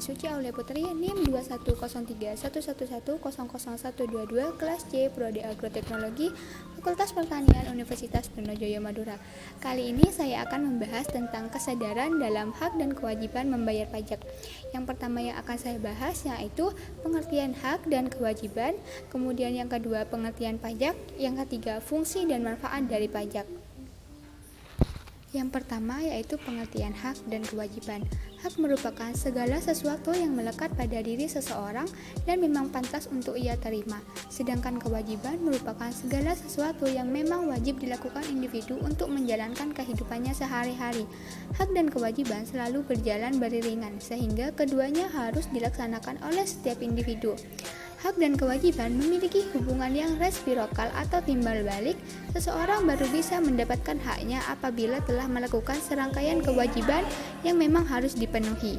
Suci Aulia Putri, NIM 21031111000122, kelas C, Prodi Agroteknologi, Fakultas Pertanian, Universitas Trunojoyo Madura. Kali ini saya akan membahas tentang kesadaran dalam hak dan kewajiban membayar pajak. Yang pertama yang akan saya bahas yaitu pengertian hak dan kewajiban, kemudian yang kedua pengertian pajak, yang ketiga fungsi dan manfaat dari pajak. Yang pertama yaitu pengertian hak dan kewajiban. Hak merupakan segala sesuatu yang melekat pada diri seseorang dan memang pantas untuk ia terima. Sedangkan kewajiban merupakan segala sesuatu yang memang wajib dilakukan individu untuk menjalankan kehidupannya sehari-hari. Hak dan kewajiban selalu berjalan beriringan, sehingga keduanya harus dilaksanakan oleh setiap individu. Hak dan kewajiban memiliki hubungan yang resiprokal atau timbal balik. Seseorang baru bisa mendapatkan haknya apabila telah melakukan serangkaian kewajiban yang memang harus dipenuhi.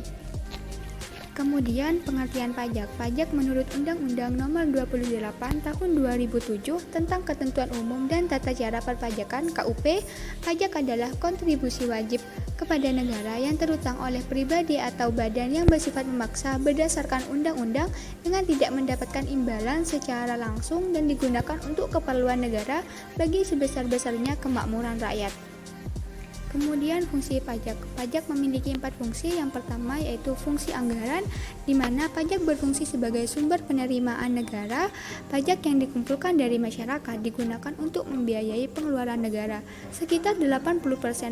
Kemudian pengertian pajak. Pajak menurut Undang-Undang Nomor 28 Tahun 2007 tentang Ketentuan Umum dan Tata Cara Perpajakan (KUP), pajak adalah kontribusi wajib kepada negara yang terutang oleh pribadi atau badan yang bersifat memaksa berdasarkan undang-undang dengan tidak mendapatkan imbalan secara langsung dan digunakan untuk keperluan negara bagi sebesar-besarnya kemakmuran rakyat. Kemudian fungsi pajak. Pajak memiliki 4 fungsi. Yang pertama yaitu fungsi anggaran, di mana pajak berfungsi sebagai sumber penerimaan negara. Pajak yang dikumpulkan dari masyarakat digunakan untuk membiayai pengeluaran negara. Sekitar 80%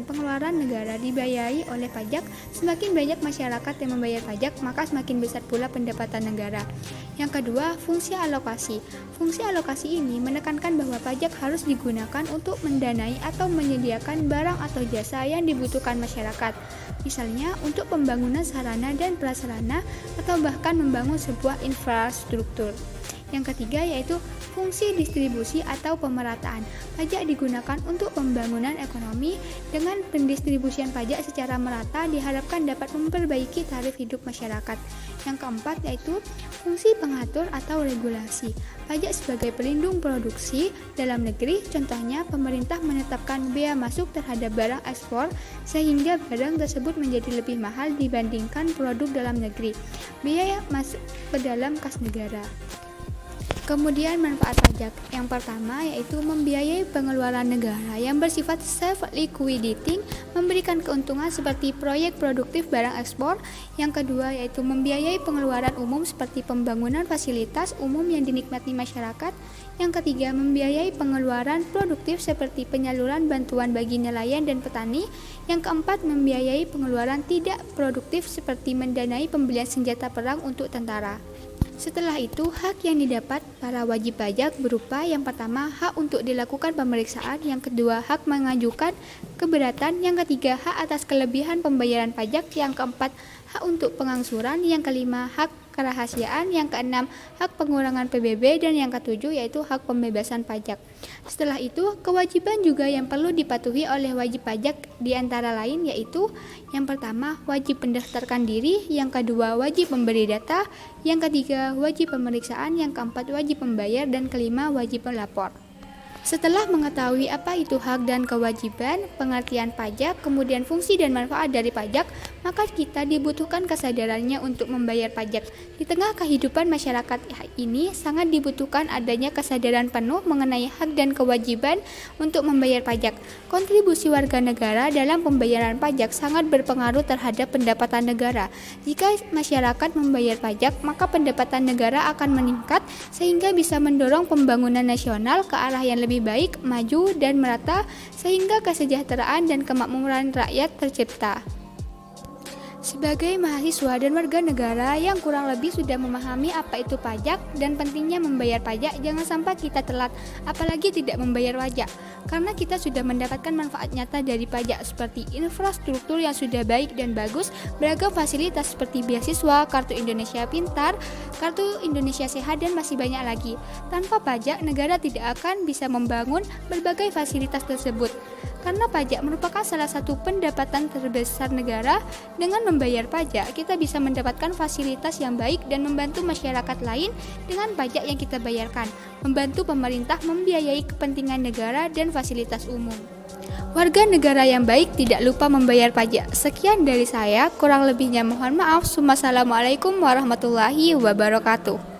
pengeluaran negara dibiayai oleh pajak. Semakin banyak masyarakat yang membayar pajak, maka semakin besar pula pendapatan negara. Yang kedua, fungsi alokasi. Fungsi alokasi ini menekankan bahwa pajak harus digunakan untuk mendanai atau menyediakan barang atau jasa yang dibutuhkan masyarakat, misalnya untuk pembangunan sarana dan prasarana atau bahkan membangun sebuah infrastruktur. Yang ketiga yaitu fungsi distribusi atau pemerataan. Pajak digunakan untuk pembangunan ekonomi. Dengan pendistribusian pajak secara merata diharapkan dapat memperbaiki taraf hidup masyarakat. Yang keempat yaitu fungsi pengatur atau regulasi. Pajak sebagai pelindung produksi dalam negeri, contohnya pemerintah menetapkan bea masuk terhadap barang ekspor sehingga barang tersebut menjadi lebih mahal dibandingkan produk dalam negeri. Bea masuk ke dalam kas negara. Kemudian manfaat pajak. Yang pertama yaitu membiayai pengeluaran negara yang bersifat self-liquidating, memberikan keuntungan seperti proyek produktif barang ekspor. Yang kedua yaitu membiayai pengeluaran umum seperti pembangunan fasilitas umum yang dinikmati masyarakat. Yang ketiga membiayai pengeluaran produktif seperti penyaluran bantuan bagi nelayan dan petani. Yang keempat membiayai pengeluaran tidak produktif seperti mendanai pembelian senjata perang untuk tentara. Setelah itu, hak yang didapat para wajib pajak berupa yang pertama, hak untuk dilakukan pemeriksaan, yang kedua, hak mengajukan keberatan, yang ketiga, hak atas kelebihan pembayaran pajak, yang keempat, hak untuk pengangsuran, yang kelima, hak kerahasiaan, yang keenam, hak pengurangan PBB, dan yang ketujuh yaitu hak pembebasan pajak. Setelah itu, kewajiban juga yang perlu dipatuhi oleh wajib pajak di antara lain yaitu yang pertama, wajib mendaftarkan diri, yang kedua, wajib memberi data, yang ketiga, wajib pemeriksaan, yang keempat, wajib membayar, dan kelima, wajib melapor. Setelah mengetahui apa itu hak dan kewajiban, pengertian pajak, kemudian fungsi dan manfaat dari pajak, maka kita dibutuhkan kesadarannya untuk membayar pajak. Di tengah kehidupan masyarakat ini sangat dibutuhkan adanya kesadaran penuh mengenai hak dan kewajiban untuk membayar pajak. Kontribusi warga negara dalam pembayaran pajak sangat berpengaruh terhadap pendapatan negara. Jika masyarakat membayar pajak, maka pendapatan negara akan meningkat sehingga bisa mendorong pembangunan nasional ke arah yang lebih baik, maju, dan merata sehingga kesejahteraan dan kemakmuran rakyat tercipta. Sebagai mahasiswa dan warga negara yang kurang lebih sudah memahami apa itu pajak dan pentingnya membayar pajak, jangan sampai kita telat, apalagi tidak membayar pajak, karena kita sudah mendapatkan manfaat nyata dari pajak seperti infrastruktur yang sudah baik dan bagus, beragam fasilitas seperti beasiswa, kartu Indonesia Pintar, kartu Indonesia Sehat, dan masih banyak lagi. Tanpa pajak, negara tidak akan bisa membangun berbagai fasilitas tersebut. Karena pajak merupakan salah satu pendapatan terbesar negara. Dengan membayar pajak, kita bisa mendapatkan fasilitas yang baik dan membantu masyarakat lain dengan pajak yang kita bayarkan, membantu pemerintah membiayai kepentingan negara dan fasilitas umum. Warga negara yang baik tidak lupa membayar pajak. Sekian dari saya, kurang lebihnya mohon maaf. Wassalamualaikum warahmatullahi wabarakatuh.